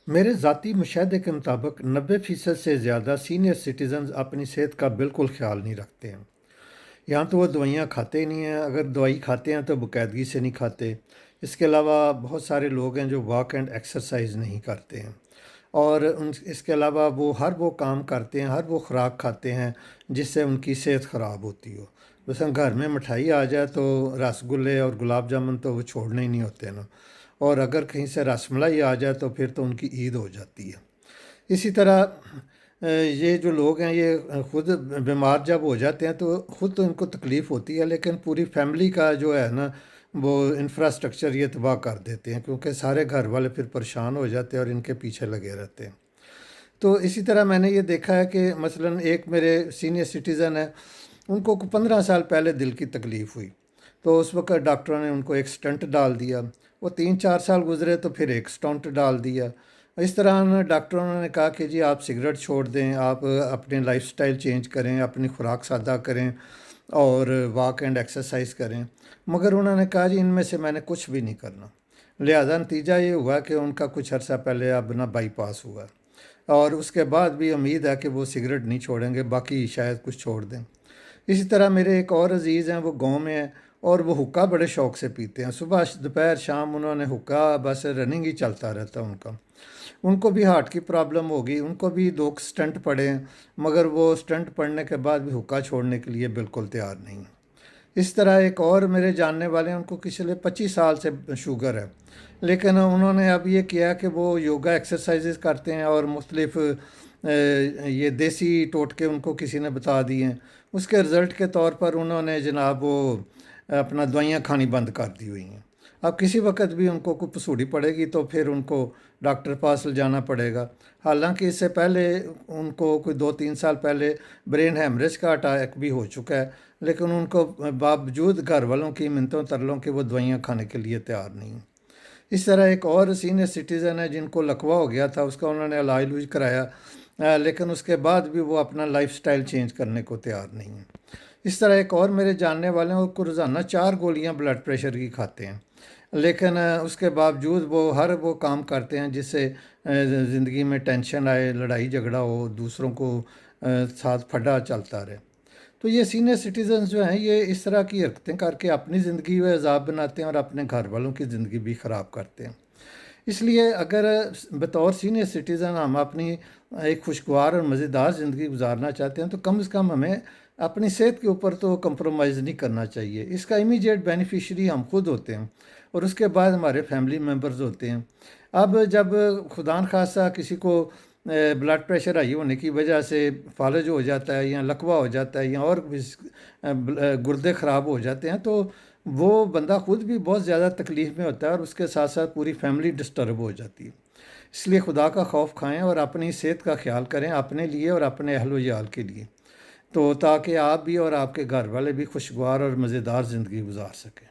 میرے ذاتی مشاہدے کے مطابق 90% سے زیادہ سینئر سٹیزنز اپنی صحت کا بالکل خیال نہیں رکھتے ہیں۔ یہاں تو وہ دوائیاں کھاتے ہی نہیں ہیں، اگر دوائی کھاتے ہیں تو باقاعدگی سے نہیں کھاتے۔ اس کے علاوہ بہت سارے لوگ ہیں جو واک اینڈ ایکسرسائز نہیں کرتے ہیں، اور اس کے علاوہ وہ ہر کام کرتے ہیں، ہر وہ خوراک کھاتے ہیں جس سے ان کی صحت خراب ہوتی ہو۔ مثلا گھر میں مٹھائی آ جائے تو رس گلے اور گلاب جامن تو وہ چھوڑنے ہی نہیں ہوتے نا، اور اگر کہیں سے رس ملائی آ جائے تو پھر تو ان کی عید ہو جاتی ہے۔ اسی طرح یہ جو لوگ ہیں یہ خود بیمار جب ہو جاتے ہیں تو خود تو ان کو تکلیف ہوتی ہے، لیکن پوری فیملی کا جو ہے نا وہ انفراسٹرکچر یہ تباہ کر دیتے ہیں، کیونکہ سارے گھر والے پھر پریشان ہو جاتے ہیں اور ان کے پیچھے لگے رہتے ہیں۔ تو اسی طرح میں نے یہ دیکھا ہے کہ مثلا ایک میرے سینئر سٹیزن ہے، ان کو 15 سال پہلے دل کی تکلیف ہوئی، تو اس وقت ڈاکٹروں نے ان کو ایک سٹنٹ ڈال دیا۔ وہ 3 4 سال گزرے تو پھر ایک سٹنٹ ڈال دیا۔ اس طرح ڈاکٹروں نے کہا کہ جی آپ سگریٹ چھوڑ دیں، آپ اپنے لائف سٹائل چینج کریں، اپنی خوراک سادہ کریں اور واک اینڈ ایکسرسائز کریں، مگر انہوں نے کہا جی ان میں سے میں نے کچھ بھی نہیں کرنا۔ لہذا نتیجہ یہ ہوا کہ ان کا کچھ عرصہ پہلے اب نا بائی پاس ہوا، اور اس کے بعد بھی امید ہے کہ وہ سگریٹ نہیں چھوڑیں گے، باقی شاید کچھ چھوڑ دیں۔ اسی طرح میرے ایک اور عزیز ہیں، وہ گاؤں میں ہیں اور وہ حقہ بڑے شوق سے پیتے ہیں، صبح دوپہر شام انہوں نے حقہ بس رننگ ہی چلتا رہتا ان کا۔ ان کو بھی ہارٹ کی پرابلم ہوگی، ان کو بھی 2 سٹنٹ پڑے ہیں، مگر وہ سٹنٹ پڑنے کے بعد بھی حقہ چھوڑنے کے لیے بالکل تیار نہیں۔ اس طرح ایک اور میرے جاننے والے ہیں، ان کو پچھلے 25 سال سے شوگر ہے، لیکن انہوں نے اب یہ کیا کہ وہ یوگا ایکسرسائزز کرتے ہیں اور مختلف یہ دیسی ٹوٹکے ان کو کسی نے بتا دیے ہیں۔ اس کے رزلٹ کے طور پر انہوں نے جناب وہ اپنا دوائیاں کھانی بند کر دی ہوئی ہیں۔ اب کسی وقت بھی ان کو کوئی پسوڑی پڑے گی تو پھر ان کو ڈاکٹر پاس لے جانا پڑے گا، حالانکہ اس سے پہلے ان کو کوئی 2 3 سال پہلے برین ہیمریج کا اٹیک بھی ہو چکا ہے، لیکن ان کو باوجود گھر والوں کی منتوں ترلوں کے وہ دوائیاں کھانے کے لیے تیار نہیں ہیں۔ اس طرح ایک اور سینئر سٹیزن ہے جن کو لقوہ ہو گیا تھا، اس کا انہوں نے علاج کرایا، لیکن اس کے بعد بھی وہ اپنا لائف سٹائل چینج کرنے کو تیار نہیں ہیں۔ اس طرح ایک اور میرے جاننے والے ہیں، وہ کو روزانہ 4 گولیاں بلڈ پریشر کی کھاتے ہیں، لیکن اس کے باوجود وہ ہر وہ کام کرتے ہیں جس سے زندگی میں ٹینشن آئے، لڑائی جھگڑا ہو، دوسروں کو ساتھ پھڈا چلتا رہے۔ تو یہ سینئر سٹیزنز جو ہیں یہ اس طرح کی حرکتیں کر کے اپنی زندگی میں عذاب بناتے ہیں اور اپنے گھر والوں کی زندگی بھی خراب کرتے ہیں۔ اس لیے اگر بطور سینئر سٹیزن ہم اپنی ایک خوشگوار اور مزیدار زندگی گزارنا چاہتے ہیں تو کم از کم ہمیں اپنی صحت کے اوپر تو کمپرومائز نہیں کرنا چاہیے۔ اس کا امیجیٹ بینیفیشری ہم خود ہوتے ہیں اور اس کے بعد ہمارے فیملی ممبرز ہوتے ہیں۔ اب جب خدا نخواستہ کسی کو بلڈ پریشر ہائی ہونے کی وجہ سے فالج ہو جاتا ہے یا لقوہ ہو جاتا ہے یا اور گردے خراب ہو جاتے ہیں، تو وہ بندہ خود بھی بہت زیادہ تکلیف میں ہوتا ہے اور اس کے ساتھ ساتھ پوری فیملی ڈسٹرب ہو جاتی ہے۔ اس لیے خدا کا خوف کھائیں اور اپنی صحت کا خیال کریں، اپنے لیے اور اپنے اہل و عیال کے لیے، تو تاکہ آپ بھی اور آپ کے گھر والے بھی خوشگوار اور مزیدار زندگی گزار سکیں۔